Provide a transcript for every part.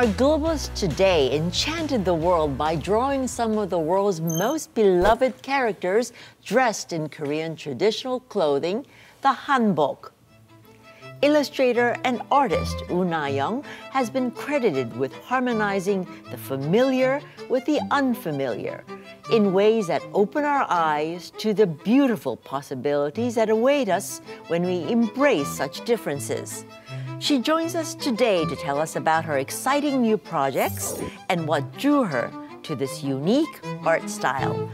Our globalists today enchanted the world by drawing some of the world's most beloved characters dressed in Korean traditional clothing, the hanbok. Illustrator and artist Woo Na-young has been credited with harmonizing the familiar with the unfamiliar in ways that open our eyes to the beautiful possibilities that await us when we embrace such differences. She joins us today to tell us about her exciting new projects and what drew her to this unique art style.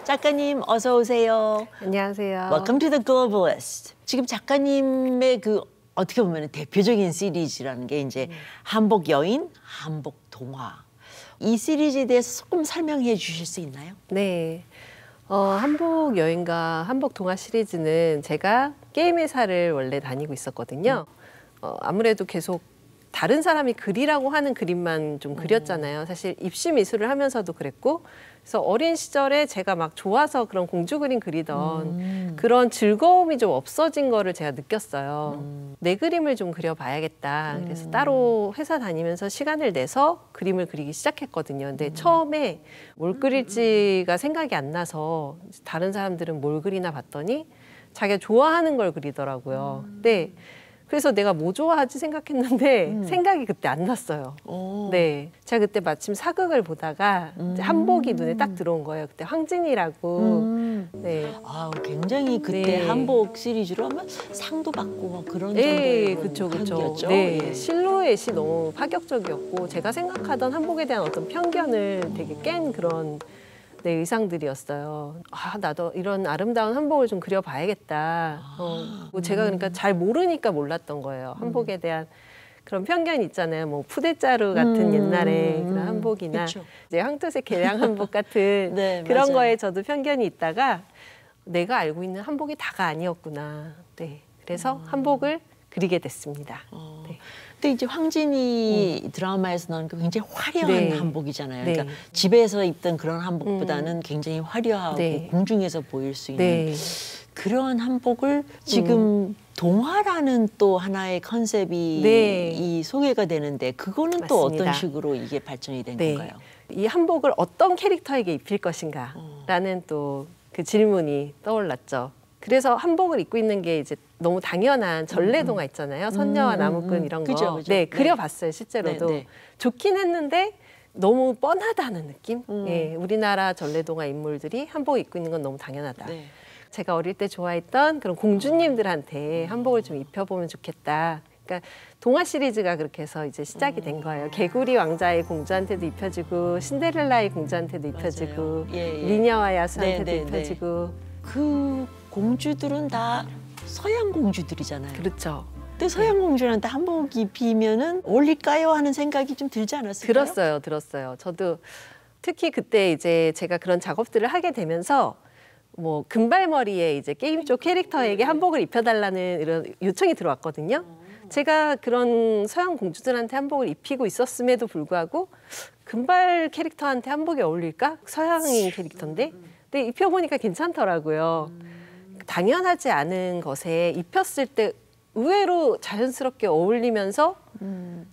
작가님 어서 오세요. 안녕하세요. Welcome to the Globalist. 지금 작가님의 그 어떻게 보면 대표적인 시리즈라는 게 이제 한복 여인, 한복 동화. 이 시리즈에 대해서 조금 설명해 주실 수 있나요? 네. 한복 여인과 한복 동화 시리즈는 제가 게임 회사를 원래 다니고 있었거든요. 아무래도 계속 다른 사람이 그리라고 하는 그림만 좀 그렸잖아요. 사실 입시 미술을 하면서도 그랬고, 그래서 어린 시절에 제가 막 좋아서 그런 공주 그림 그리던 그런 즐거움이 좀 없어진 거를 제가 느꼈어요. 내 그림을 좀 그려봐야겠다. 그래서 따로 회사 다니면서 시간을 내서 그림을 그리기 시작했거든요. 근데 처음에 뭘 그릴지가 생각이 안 나서 다른 사람들은 뭘 그리나 봤더니 자기가 좋아하는 걸 그리더라고요. 근데 그래서 내가 뭐 좋아하지 생각했는데 생각이 그때 안 났어요. 네, 제가 그때 마침 사극을 보다가 이제 한복이 눈에 딱 들어온 거예요. 그때 황진이라고. 네. 아, 굉장히 그때 네. 한복 시리즈로 하면 상도 받고 막 그런 네, 정도의 그쵸. 한기였죠. 네, 예. 실루엣이 너무 파격적이었고 제가 생각하던 한복에 대한 어떤 편견을 되게 깬 그런 의상들이었어요. 아, 나도 이런 아름다운 한복을 좀 그려봐야겠다. 뭐 제가 그러니까 잘 모르니까 몰랐던 거예요. 한복에 대한 그런 편견이 있잖아요. 뭐 푸대자루 같은 옛날에 그런 한복이나 이제 황토색 개량 한복 같은 네, 그런 맞아요. 거에 저도 편견이 있다가 내가 알고 있는 한복이 다가 아니었구나. 네, 그래서 한복을 그리게 됐습니다. 네. 근데 이제 황진이 드라마에서 나온 그 굉장히 화려한 네. 한복이잖아요. 네. 그러니까 집에서 입던 그런 한복보다는 굉장히 화려하고 네. 공중에서 보일 수 있는 네. 그런 한복을 지금 동화라는 또 하나의 컨셉이 네. 이 소개가 되는데 그거는 또 맞습니다. 어떤 식으로 이게 발전이 된 네. 건가요? 이 한복을 어떤 캐릭터에게 입힐 것인가라는 또 그 질문이 떠올랐죠. 그래서 한복을 입고 있는 게 이제 너무 당연한 전래동화 있잖아요. 선녀와 나무꾼 이런 거. 그죠, 그죠. 네, 네. 그려봤어요, 실제로도. 네, 네. 좋긴 했는데 너무 뻔하다는 느낌? 예, 우리나라 전래동화 인물들이 한복 입고 있는 건 너무 당연하다. 네. 제가 어릴 때 좋아했던 그런 공주님들한테 한복을 좀 입혀보면 좋겠다. 그러니까 동화 시리즈가 그렇게 해서 이제 시작이 된 거예요. 개구리 왕자의 공주한테도 입혀지고 신데렐라의 공주한테도 입혀지고 예, 예. 미녀와 야수한테도 네, 네, 입혀지고. 그 공주들은 다 서양 공주들이잖아요. 그렇죠. 근데 서양 공주한테 한복 입히면은 어울릴까요 하는 생각이 좀 들지 않았을까요? 들었어요. 저도 특히 그때 이제 제가 그런 작업들을 하게 되면서 뭐 금발머리에 이제 게임 쪽 캐릭터에게 한복을 입혀달라는 이런 요청이 들어왔거든요. 제가 그런 서양 공주들한테 한복을 입히고 있었음에도 불구하고 금발 캐릭터한테 한복이 어울릴까? 서양인 캐릭터인데. 근데 입혀보니까 괜찮더라고요. 당연하지 않은 것에 입혔을 때 의외로 자연스럽게 어울리면서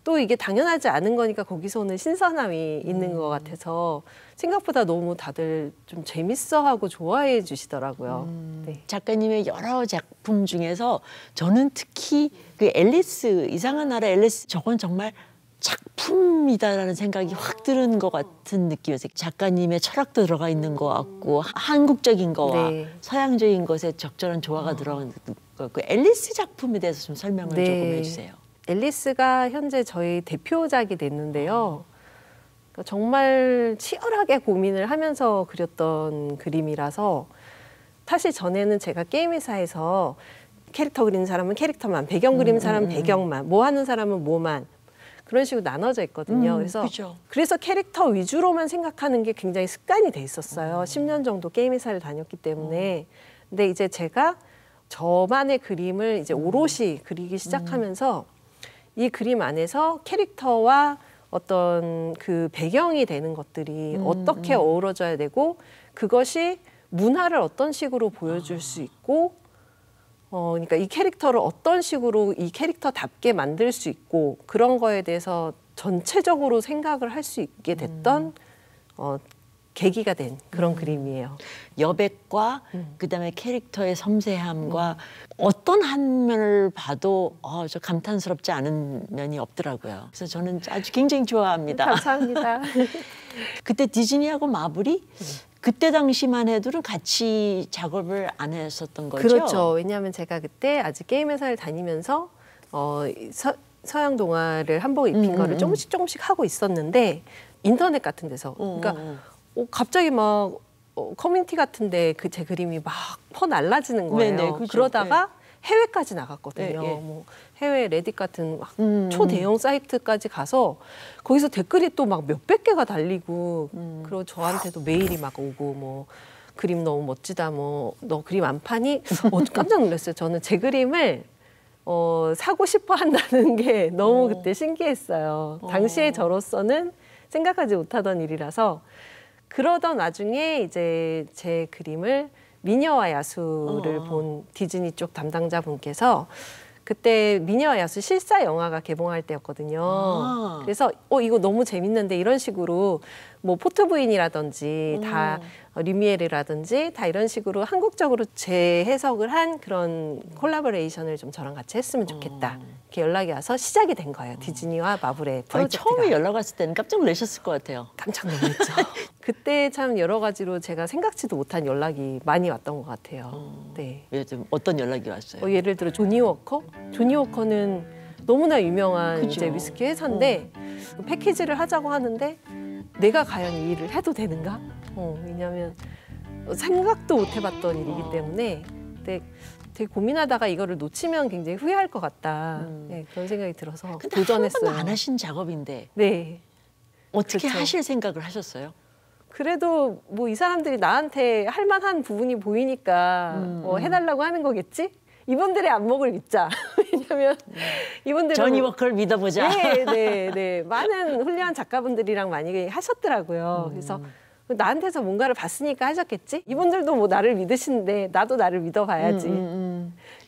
또 이게 당연하지 않은 거니까 거기서 오는 신선함이 있는 것 같아서 생각보다 너무 다들 좀 재밌어하고 좋아해 주시더라고요. 네. 작가님의 여러 작품 중에서 저는 특히 그 앨리스, 이상한 나라 앨리스, 저건 정말 작품이다라는 생각이 확 드는 것 같은 느낌이었어요. 작가님의 철학도 들어가 있는 것 같고 한국적인 거와 네. 서양적인 것에 적절한 조화가 들어간 그 앨리스 작품에 대해서 좀 설명을 네. 조금 해주세요. 앨리스가 현재 저희 대표작이 됐는데요. 그러니까 정말 치열하게 고민을 하면서 그렸던 그림이라서 사실 전에는 제가 게임 회사에서 캐릭터 그리는 사람은 캐릭터만, 배경 그리는 사람은 배경만, 뭐 하는 사람은 뭐만 그런 식으로 나눠져 있거든요. 그죠. 그래서 캐릭터 위주로만 생각하는 게 굉장히 습관이 돼 있었어요. 10년 정도 게임 회사를 다녔기 때문에. 근데 이제 제가 저만의 그림을 이제 오롯이 그리기 시작하면서 이 그림 안에서 캐릭터와 어떤 그 배경이 되는 것들이 어떻게 어우러져야 되고 그것이 문화를 어떤 식으로 보여줄 수 있고 그러니까 이 캐릭터를 어떤 식으로 이 캐릭터답게 만들 수 있고 그런 거에 대해서 전체적으로 생각을 할 수 있게 됐던 계기가 된 그런 그림이에요. 여백과 그다음에 캐릭터의 섬세함과 어떤 한 면을 봐도 저 감탄스럽지 않은 면이 없더라고요. 그래서 저는 아주 굉장히 좋아합니다. 감사합니다. 그때 디즈니하고 마블이 그때 당시만 해도는 같이 작업을 안 했었던 거죠? 그렇죠. 왜냐하면 제가 그때 아직 게임 회사를 다니면서 서양 동화를 한복 입힌 거를 조금씩 하고 있었는데 인터넷 같은 데서 그러니까 갑자기 막 커뮤니티 같은데 제 그림이 막 퍼날라지는 거예요. 네네, 그죠. 그러다가 해외까지 나갔거든요. 예. 뭐 해외 레딧 같은 막 초대형 사이트까지 가서 거기서 댓글이 또 막 몇백 개가 달리고 그리고 저한테도 메일이 막 오고 뭐 그림 너무 멋지다 뭐 너 그림 안 파니? 깜짝 놀랐어요. 저는 제 그림을 사고 싶어 한다는 게 너무 그때 신기했어요. 당시에 저로서는 생각하지 못하던 일이라서 그러던 와중에 이제 제 그림을 미녀와 야수를 본 디즈니 쪽 담당자분께서 그때 미녀와 야수 실사 영화가 개봉할 때였거든요. 그래서 이거 너무 재밌는데 이런 식으로 뭐 포트부인이라든지 다 리미에르라든지 다 이런 식으로 한국적으로 재해석을 한 그런 콜라보레이션을 좀 저랑 같이 했으면 좋겠다. 이렇게 연락이 와서 시작이 된 거예요. 디즈니와 마블의 프로젝트가. 처음에 연락 왔을 때는 깜짝 놀라셨을 것 같아요. 깜짝 놀랐죠. 그때 참 여러 가지로 제가 생각지도 못한 연락이 많이 왔던 것 같아요. 네. 요즘 어떤 연락이 왔어요? 예를 들어 조니 워커? 조니 워커는 너무나 유명한 그죠. 이제 위스키 회사인데 패키지를 하자고 하는데 내가 과연 이 일을 해도 되는가? 왜냐하면 생각도 못 해봤던 일이기 때문에 되게 고민하다가 이거를 놓치면 굉장히 후회할 것 같다. 네, 그런 생각이 들어서 근데 도전했어요. 한 번도 안 하신 작업인데 네. 어떻게 그렇죠. 하실 생각을 하셨어요? 그래도 뭐 이 사람들이 나한테 할 만한 부분이 보이니까 뭐 해달라고 하는 거겠지? 이분들의 안목을 믿자. 왜냐면 이분들은 조니 워커를 믿어보자. 네. 많은 훌륭한 작가분들이랑 많이 하셨더라고요. 그래서 나한테서 뭔가를 봤으니까 하셨겠지? 이분들도 뭐 나를 믿으시는데 나도 나를 믿어봐야지.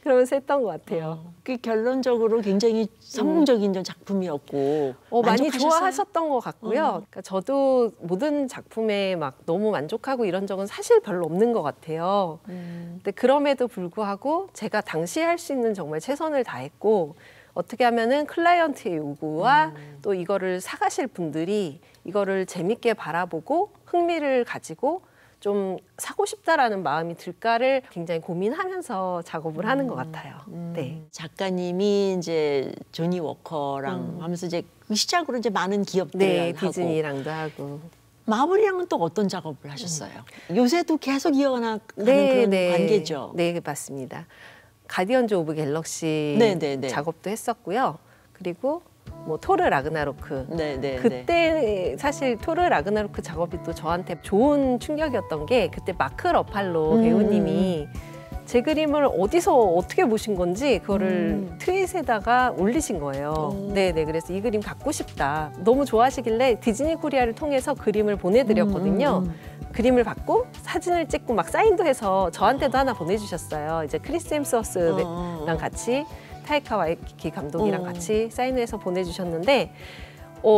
그러면서 했던 것 같아요. 그 결론적으로 굉장히 성공적인 작품이었고 많이 만족하셨어요? 좋아하셨던 것 같고요. 그러니까 저도 모든 작품에 막 너무 만족하고 이런 적은 사실 별로 없는 것 같아요. 근데 그럼에도 불구하고 제가 당시에 할 수 있는 정말 최선을 다했고 어떻게 하면은 클라이언트의 요구와 또 이거를 사가실 분들이 이거를 재밌게 바라보고 흥미를 가지고 좀 사고 싶다라는 마음이 들까를 굉장히 고민하면서 작업을 하는 것 같아요. 네. 작가님이 이제 조니 워커랑 하면서 이제 그 시작으로 이제 많은 기업들을 네, 하고 디즈니랑도 하고. 마블이랑은 또 어떤 작업을 하셨어요? 요새도 계속 이어나가는 그런 관계죠. 네, 맞습니다. 가디언즈 오브 갤럭시 네. 작업도 했었고요. 그리고 뭐 토르 라그나로크. 네. 그때 사실 토르 라그나로크 작업이 또 저한테 좋은 충격이었던 게 그때 마크 러팔로 배우님이 제 그림을 어디서 어떻게 보신 건지 그거를 트윗에다가 올리신 거예요. 네. 그래서 이 그림 갖고 싶다. 너무 좋아하시길래 디즈니 코리아를 통해서 그림을 보내드렸거든요. 그림을 받고 사진을 찍고 막 사인도 해서 저한테도 하나 보내주셨어요. 이제 크리스 햄스워스랑 같이 타이카 와이티티 감독이랑 같이 사인해서 보내주셨는데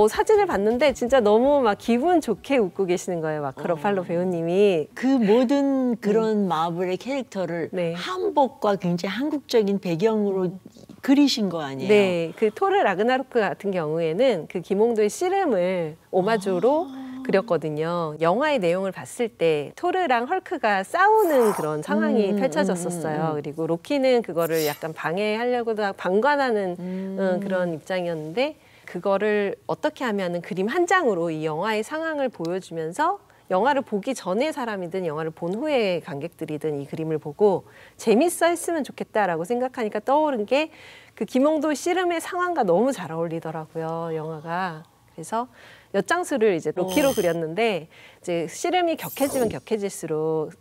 사진을 봤는데 진짜 너무 막 기분 좋게 웃고 계시는 거예요. 마크 러팔로 배우님이. 그 모든 그런 마블의 캐릭터를 네. 한복과 굉장히 한국적인 배경으로 그리신 거 아니에요? 네, 그 토르 라그나로크 같은 경우에는 그 김홍도의 씨름을 오마주로 그렸거든요. 영화의 내용을 봤을 때 토르랑 헐크가 싸우는 그런 상황이 펼쳐졌었어요. 그리고 로키는 그거를 약간 방해하려고 방관하는 그런 입장이었는데 그거를 어떻게 하면은 그림 한 장으로 이 영화의 상황을 보여주면서 영화를 보기 전에 사람이든 영화를 본 후에 관객들이든 이 그림을 보고 재밌어 했으면 좋겠다라고 생각하니까 떠오른 게 그 김홍도 씨름의 상황과 너무 잘 어울리더라고요, 영화가. 그래서 엿장수를 이제 로키로 그렸는데 이제 씨름이 격해지면 격해질수록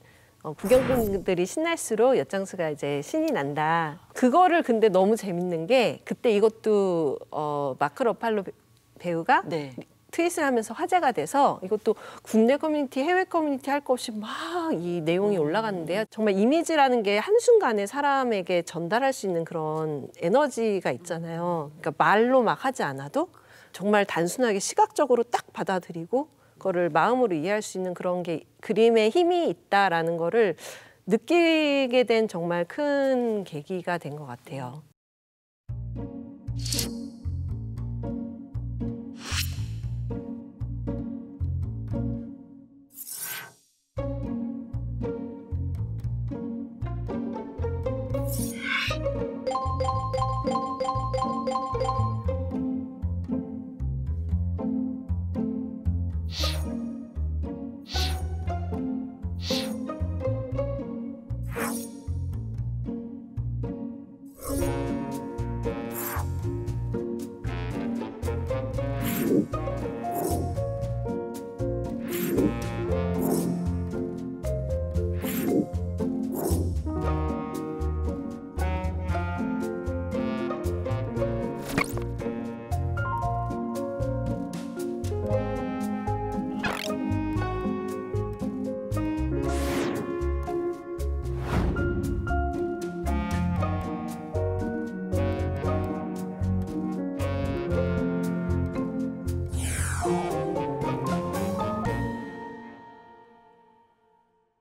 구경꾼들이 신날수록 엿장수가 이제 신이 난다. 그거를 근데 너무 재밌는 게 그때 이것도 마크 러팔로 배우가 네. 트윗을 하면서 화제가 돼서 이것도 국내 커뮤니티, 해외 커뮤니티 할 것 없이 막 이 내용이 올라갔는데요. 정말 이미지라는 게 한순간에 사람에게 전달할 수 있는 그런 에너지가 있잖아요. 그러니까 말로 막 하지 않아도 정말 단순하게 시각적으로 딱 받아들이고 그거를 마음으로 이해할 수 있는 그런 게 그림에 힘이 있다라는 거를 느끼게 된 정말 큰 계기가 된 것 같아요.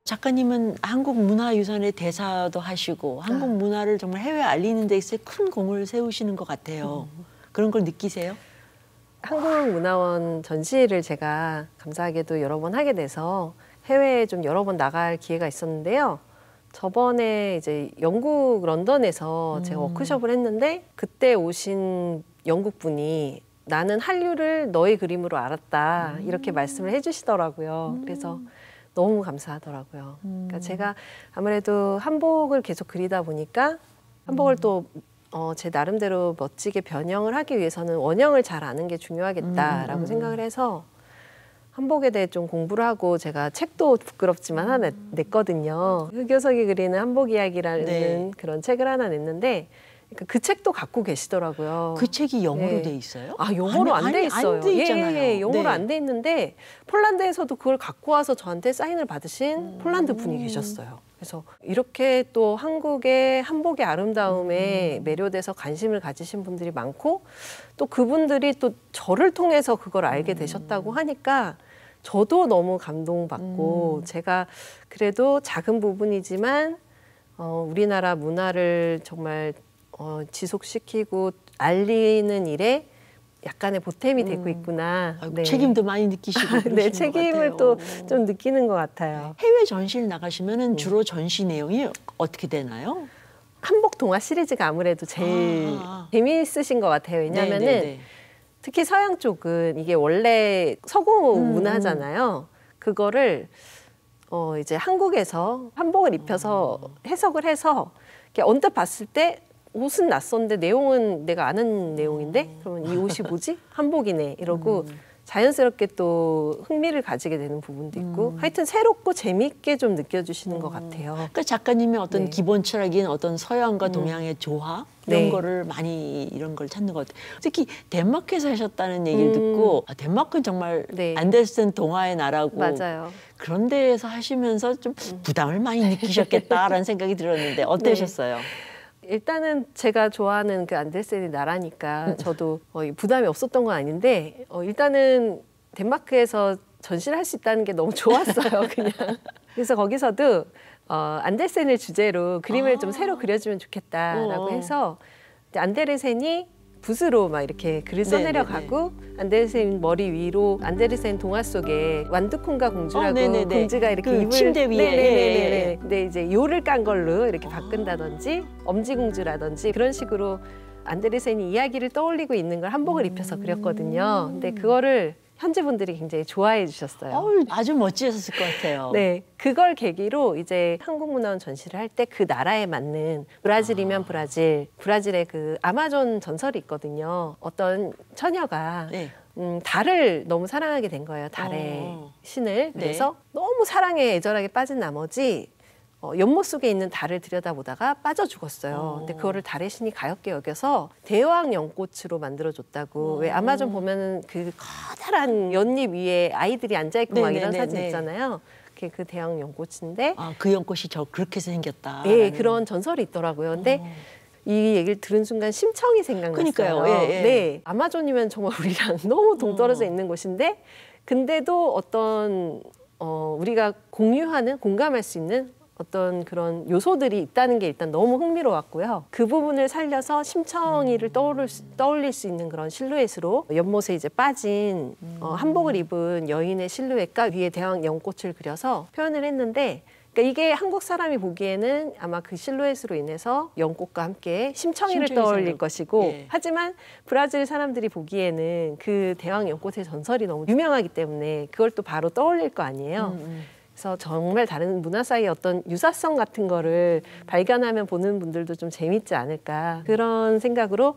작가님은 한국 문화유산의 대사도 하시고 한국 문화를 정말 해외에 알리는 데 있어서 큰 공을 세우시는 것 같아요. 그런 걸 느끼세요? 한국문화원 전시를 제가 감사하게도 여러 번 하게 돼서 해외에 좀 여러 번 나갈 기회가 있었는데요. 저번에 이제 영국 런던에서 제가 워크숍을 했는데 그때 오신 영국 분이 나는 한류를 너의 그림으로 알았다 이렇게 말씀을 해주시더라고요. 그래서 너무 감사하더라고요. 그러니까 제가 아무래도 한복을 계속 그리다 보니까 한복을 또 제 나름대로 멋지게 변형을 하기 위해서는 원형을 잘 아는 게 중요하겠다라고 생각을 해서 한복에 대해 좀 공부를 하고 제가 책도 부끄럽지만 하나 냈거든요. 흑요석이 그리는 한복 이야기라는 네. 그런 책을 하나 냈는데 그러니까 그 책도 갖고 계시더라고요. 그 책이 영어로 네. 돼 있어요? 아, 영어로 안 돼 있어요. 안 돼 있잖아요. 예, 영어로 네. 안 돼 있는데 폴란드에서도 그걸 갖고 와서 저한테 사인을 받으신 폴란드 분이 계셨어요. 그래서 이렇게 또 한국의 한복의 아름다움에 매료돼서 관심을 가지신 분들이 많고 또 그분들이 또 저를 통해서 그걸 알게 되셨다고 하니까 저도 너무 감동받고 제가 그래도 작은 부분이지만 우리나라 문화를 정말 지속시키고 알리는 일에 약간의 보탬이 되고 있구나. 아이고, 네. 책임도 많이 느끼시고 네, 그러시는 책임을 것 또 같아요. 좀 느끼는 것 같아요. 해외 전시를 나가시면은 주로 전시 내용이 어떻게 되나요? 한복 동화 시리즈가 아무래도 제일 재미있으신 것 같아요. 왜냐하면은 네네네. 특히 서양 쪽은 이게 원래 서구 문화잖아요. 그거를 이제 한국에서 한복을 입혀서 해석을 해서 이렇게 언뜻 봤을 때 옷은 낯선데 내용은 내가 아는 내용인데 그러면 이 옷이 뭐지? 한복이네 이러고 자연스럽게 또 흥미를 가지게 되는 부분도 있고 하여튼 새롭고 재미있게 좀 느껴주시는 것 같아요. 그러니까 작가님의 어떤 네. 기본 철학인 어떤 서양과 동양의 조화 이런 네. 거를 많이 이런 걸 찾는 것 같아요. 특히 덴마크에서 하셨다는 얘기를 듣고 덴마크는 정말 네. 안데르센 동화의 나라고 맞아요. 그런 데에서 하시면서 좀 부담을 많이 느끼셨겠다라는 생각이 들었는데 어떠셨어요? 일단은 제가 좋아하는 그 안데르센의 나라니까 저도 부담이 없었던 건 아닌데 일단은 덴마크에서 전시를 할 수 있다는 게 너무 좋았어요. 그냥. 그래서 거기서도 안데르센을 주제로 그림을 좀 새로 그려주면 좋겠다라고 해서 이제 안데르센이 붓으로 막 이렇게 글을 써내려 가고 안데르센 머리 위로 안데르센 동화 속에 완두콩과 공주라고 네네네. 공주가 이렇게 그 입을 침대 위에. 네네네네. 근데 이제 요를 깐 걸로 이렇게 바꾼다든지 엄지공주라든지 그런 식으로 안데르센이 이야기를 떠올리고 있는 걸 한복을 입혀서 그렸거든요. 근데 그거를 현지분들이 굉장히 좋아해 주셨어요. 아주 멋지셨을 것 같아요. 네, 그걸 계기로 이제 한국문화원 전시를 할 때 그 나라에 맞는 브라질이면 브라질의 그 아마존 전설이 있거든요. 어떤 처녀가 네. 달을 너무 사랑하게 된 거예요. 달의 신을. 그래서 너무 사랑에 애절하게 빠진 나머지 연못 속에 있는 달을 들여다보다가 빠져 죽었어요. 근데 그거를 달의 신이 가엾게 여겨서 대왕 연꽃으로 만들어줬다고. 왜 아마존 보면은 그 커다란 연잎 위에 아이들이 앉아있고 막 이런 사진 있잖아요. 그게 그 대왕 연꽃인데. 그 연꽃이 그렇게 생겼다. 네, 그런 전설이 있더라고요. 근데 이 얘기를 들은 순간 심청이 생각났어요. 그러니까요. 예. 네, 아마존이면 정말 우리랑 너무 동떨어져 있는 곳인데, 근데도 어떤 우리가 공감할 수 있는 어떤 그런 요소들이 있다는 게 일단 너무 흥미로웠고요. 그 부분을 살려서 심청이를 떠올릴 수 있는 그런 실루엣으로 연못에 이제 빠진 한복을 입은 여인의 실루엣과 위에 대왕 연꽃을 그려서 표현을 했는데, 그러니까 이게 한국 사람이 보기에는 아마 그 실루엣으로 인해서 연꽃과 함께 심청이를 떠올릴 것이고, 예. 하지만 브라질 사람들이 보기에는 그 대왕 연꽃의 전설이 너무 유명하기 때문에 그걸 또 바로 떠올릴 거 아니에요. 그래서 정말 다른 문화 사이의 어떤 유사성 같은 거를 발견하면 보는 분들도 좀 재밌지 않을까, 그런 생각으로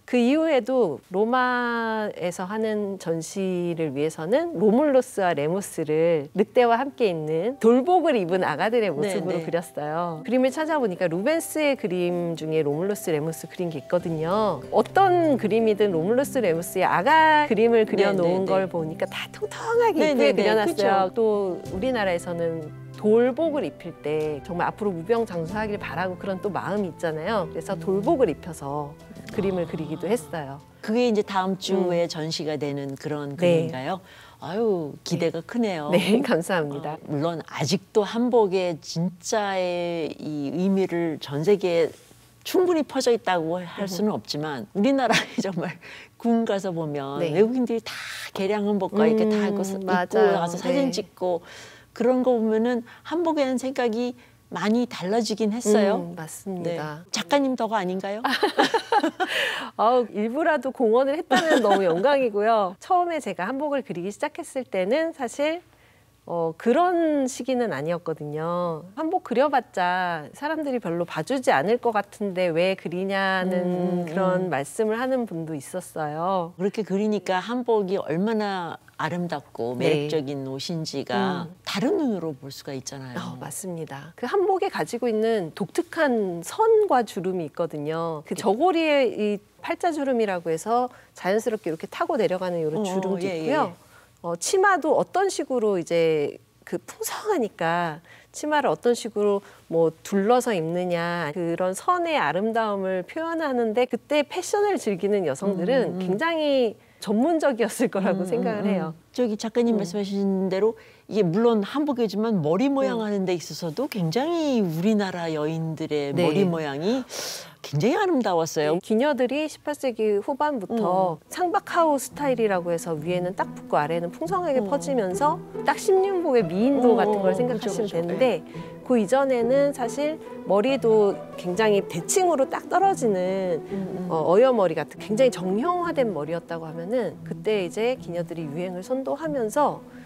그 이후에도 로마에서 하는 전시를 위해서는 로물루스와 레무스를 늑대와 함께 있는 돌복을 입은 아가들의 모습으로 그렸어요. 그림을 찾아보니까 루벤스의 그림 중에 로물루스, 레무스 그린 게 있거든요. 어떤 그림이든 로물루스, 레무스의 아가 그림을 그려놓은 걸 보니까 다 통통하게 예쁘게 그려놨어요. 그쵸? 또 우리나라에서는 돌복을 입힐 때 정말 앞으로 무병장수하길 바라고 그런 또 마음이 있잖아요. 그래서 돌복을 입혀서 그림을 그리기도 했어요. 그게 이제 다음 주에 전시가 되는 그런 그림인가요? 아유, 기대가 크네요. 네, 감사합니다. 물론 아직도 한복의 진짜의 이 의미를 전 세계에 충분히 퍼져 있다고 할 수는 없지만, 우리나라에 정말 군 가서 보면 외국인들이 다 개량 한복과 이렇게 다 입고 나가서 사진 찍고 그런 거 보면은 한복에 대한 생각이 많이 달라지긴 했어요. 맞습니다. 작가님 덕 아닌가요? 일부라도 공헌을 했다면 너무 영광이고요. 처음에 제가 한복을 그리기 시작했을 때는 사실 그런 시기는 아니었거든요. 한복 그려봤자 사람들이 별로 봐주지 않을 것 같은데 왜 그리냐는 그런 말씀을 하는 분도 있었어요. 그렇게 그리니까 한복이 얼마나 아름답고 매력적인 옷인지가 다른 눈으로 볼 수가 있잖아요. 맞습니다. 그 한복에 가지고 있는 독특한 선과 주름이 있거든요. 그 저고리에 이 팔자주름이라고 해서 자연스럽게 이렇게 타고 내려가는 이런 주름도 있고요. 치마도 어떤 식으로 이제 그 풍성하니까 치마를 어떤 식으로 뭐 둘러서 입느냐, 그런 선의 아름다움을 표현하는데 그때 패션을 즐기는 여성들은 굉장히 전문적이었을 거라고 생각을 해요. 저기 작가님 말씀하신 대로 이게 물론 한복이지만 머리 모양 하는 데 있어서도 굉장히 우리나라 여인들의 머리 모양이 굉장히 아름다웠어요. 기녀들이 18세기 후반부터 상박하우 스타일이라고 해서 위에는 딱 붙고 아래는 풍성하게 퍼지면서 딱 십륜복의 미인도 같은 걸 생각하시면 되는데, 그 이전에는 사실 머리도 굉장히 대칭으로 딱 떨어지는 어여머리 같은 굉장히 정형화된 머리였다고 하면은, 그때 이제 기녀들이 유행을 선도하면서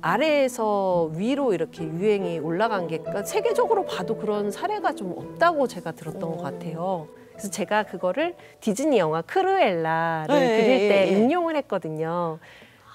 아래에서 위로 이렇게 유행이 올라간 게, 그러니까 세계적으로 봐도 그런 사례가 좀 없다고 제가 들었던 것 같아요. 그래서 제가 그거를 디즈니 영화 크루엘라를 그릴 때 응용을 했거든요.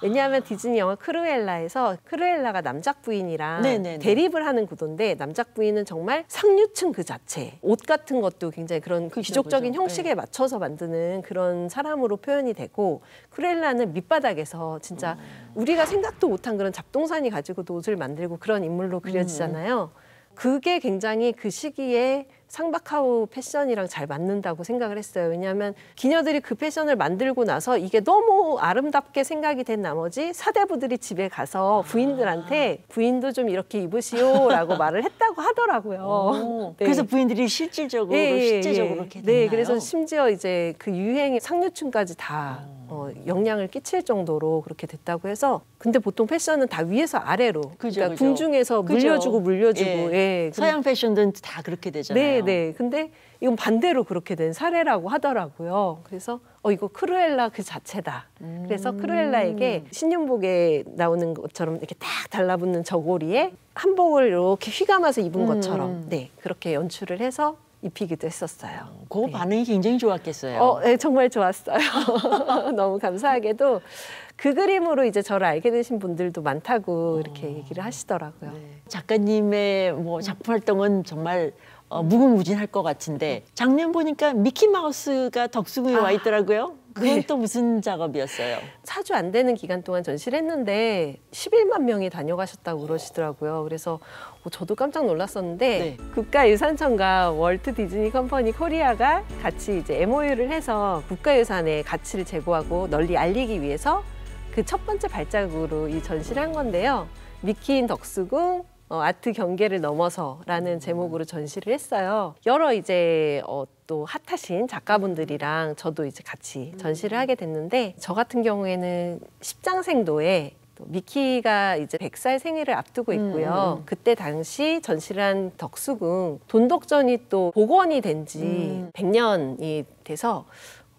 왜냐하면 디즈니 영화 크루엘라에서 크루엘라가 남작 부인이랑 대립을 하는 구도인데, 남작 부인은 정말 상류층 그 자체, 옷 같은 것도 굉장히 그런 귀족적인 형식에 맞춰서 만드는 그런 사람으로 표현이 되고, 크루엘라는 밑바닥에서 진짜 우리가 생각도 못한 그런 잡동사니 가지고도 옷을 만들고 그런 인물로 그려지잖아요. 그게 굉장히 그 시기에 상박하우 패션이랑 잘 맞는다고 생각을 했어요. 왜냐하면 기녀들이 그 패션을 만들고 나서 이게 너무 아름답게 생각이 된 나머지 사대부들이 집에 가서 부인들한테 부인도 좀 이렇게 입으시오라고 말을 했다고 하더라고요. 그래서 부인들이 실질적으로 실제적으로 이렇게 됐나요? 그래서 심지어 이제 그 유행의 상류층까지 다 영향을 끼칠 정도로 그렇게 됐다고 해서 근데 보통 패션은 다 위에서 아래로 그죠, 그러니까 그죠. 궁중에서 물려주고 물려주고 예. 예. 서양 패션들은 다 그렇게 되잖아요. 네. 근데 이건 반대로 그렇게 된 사례라고 하더라고요. 그래서 이거 크루엘라 그 자체다. 그래서 크루엘라에게 신윤복에 나오는 것처럼 이렇게 딱 달라붙는 저고리에 한복을 이렇게 휘감아서 입은 것처럼 네 그렇게 연출을 해서 입히기도 했었어요. 그 네. 반응이 굉장히 좋았겠어요. 네, 정말 좋았어요. 너무 감사하게도 그 그림으로 이제 저를 알게 되신 분들도 많다고 이렇게 얘기를 하시더라고요. 네. 작가님의 뭐 작품 활동은 정말 무궁무진할 것 같은데 작년 보니까 미키 마우스가 덕수궁에 와 있더라고요. 그건 네. 또 무슨 작업이었어요? 4주 안 되는 기간 동안 전시를 했는데 11만 명이 다녀가셨다고 그러시더라고요. 그래서 저도 깜짝 놀랐었는데 네. 국가유산청과 월트 디즈니 컴퍼니 코리아가 같이 이제 MOU를 해서 국가유산의 가치를 제고하고 널리 알리기 위해서 그 첫 번째 발자국으로 이 전시를 한 건데요. 미키인 덕수궁 아트 경계를 넘어서라는 제목으로 전시를 했어요. 여러 이제 또 핫하신 작가분들이랑 저도 이제 같이 전시를 하게 됐는데 저 같은 경우에는 십장생도에 또 미키가 이제 100살 생일을 앞두고 있고요. 그때 당시 전시를 한 덕수궁 돈덕전이 또 복원이 된 지 100년이 돼서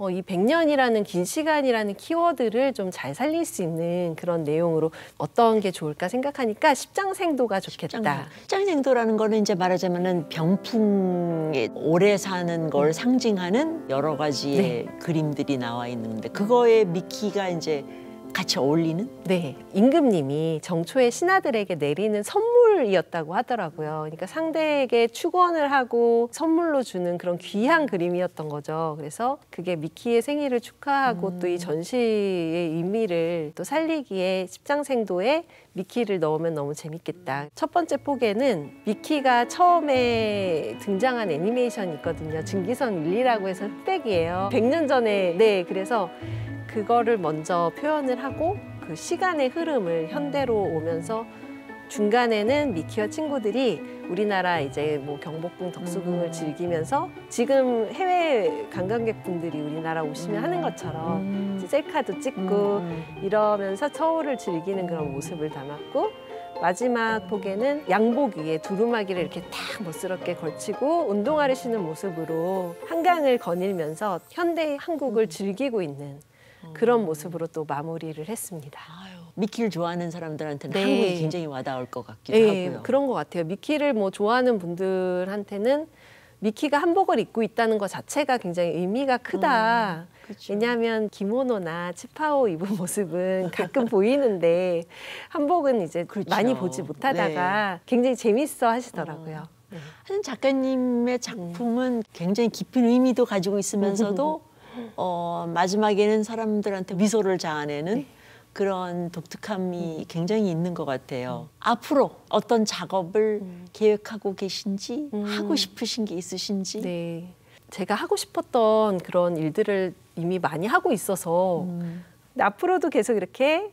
이 100년이라는 긴 시간이라는 키워드를 좀 잘 살릴 수 있는 그런 내용으로 어떤 게 좋을까 생각하니까 십장생도가 좋겠다. 십장생도라는 거는 이제 말하자면은 병풍에 오래 사는 걸 상징하는 여러 가지의 그림들이 나와 있는데 그거에 미키가 이제 같이 어울리는? 네, 임금님이 정초에 신하들에게 내리는 선물이었다고 하더라고요. 그러니까 상대에게 축원을 하고 선물로 주는 그런 귀한 그림이었던 거죠. 그래서 그게 미키의 생일을 축하하고 또 이 전시의 의미를 또 살리기에 십장생도에 미키를 넣으면 너무 재밌겠다. 첫 번째 폭에는 미키가 처음에 등장한 애니메이션이 있거든요. 증기선 릴리라고 해서 흑백이에요. 100년 전에 네, 그래서 그거를 먼저 표현을 하고 그 시간의 흐름을 현대로 오면서 중간에는 미키와 친구들이 우리나라 이제 뭐 경복궁, 덕수궁을 즐기면서 지금 해외 관광객분들이 우리나라 오시면 하는 것처럼 이제 셀카도 찍고 이러면서 서울을 즐기는 그런 모습을 담았고 마지막 폭에는 양복 위에 두루마기를 이렇게 딱 멋스럽게 걸치고 운동화를 신은 모습으로 한강을 거닐면서 현대 한국을 즐기고 있는 그런 모습으로 또 마무리를 했습니다. 아유, 미키를 좋아하는 사람들한테는 네. 한국이 굉장히 와닿을 것 같기도 네, 하고요. 그런 것 같아요. 미키를 뭐 좋아하는 분들한테는 미키가 한복을 입고 있다는 것 자체가 굉장히 의미가 크다. 그렇죠. 왜냐하면 기모노나 치파오 입은 모습은 가끔 보이는데 한복은 이제 그렇죠. 많이 보지 못하다가 굉장히 재밌어 하시더라고요. 하여튼 작가님의 작품은 굉장히 깊은 의미도 가지고 있으면서도 마지막에는 사람들한테 미소를 자아내는 그런 독특함이 굉장히 있는 것 같아요. 앞으로 어떤 작업을 계획하고 계신지 하고 싶으신 게 있으신지? 네, 제가 하고 싶었던 그런 일들을 이미 많이 하고 있어서 근데 앞으로도 계속 이렇게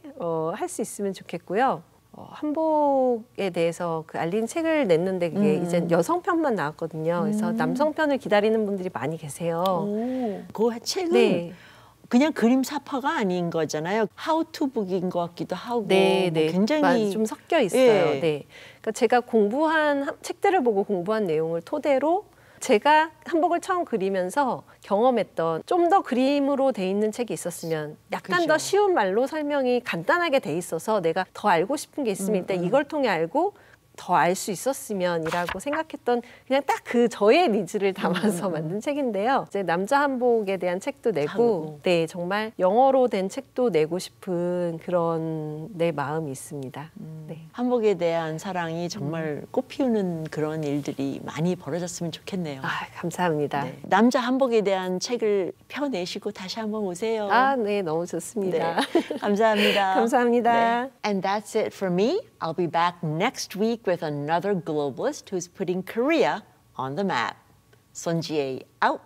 할 수 있으면 좋겠고요. 한복에 대해서 그 알린 책을 냈는데 그게 이제 여성편만 나왔거든요. 그래서 남성편을 기다리는 분들이 많이 계세요. 그 책은 네. 그냥 그림 사파가 아닌 거잖아요. 하우투북인 것 같기도 하고 네, 뭐 네. 굉장히 맞아요. 좀 섞여 있어요. 예. 네. 그러니까 제가 공부한 책들을 보고 공부한 내용을 토대로 제가 한복을 처음 그리면서 경험했던 좀 더 그림으로 돼 있는 책이 있었으면 약간 그죠. 더 쉬운 말로 설명이 간단하게 돼 있어서 내가 더 알고 싶은 게 있으면 일단 이걸 통해 알고 더 알 수 있었으면이라고 생각했던 그냥 딱 그 저의 니즈를 담아서 만든 책인데요. 이제 남자 한복에 대한 책도 내고, 네 정말 영어로 된 책도 내고 싶은 그런 내 마음이 있습니다. 네. 한복에 대한 사랑이 정말 꽃피우는 그런 일들이 많이 벌어졌으면 좋겠네요. 감사합니다. 네. 남자 한복에 대한 책을 펴내시고 다시 한번 오세요. 네, 너무 좋습니다. 네. 감사합니다. 감사합니다. 네. And that's it for me. I'll be back next week with another globalist who's putting Korea on the map. Son Ji-ae out.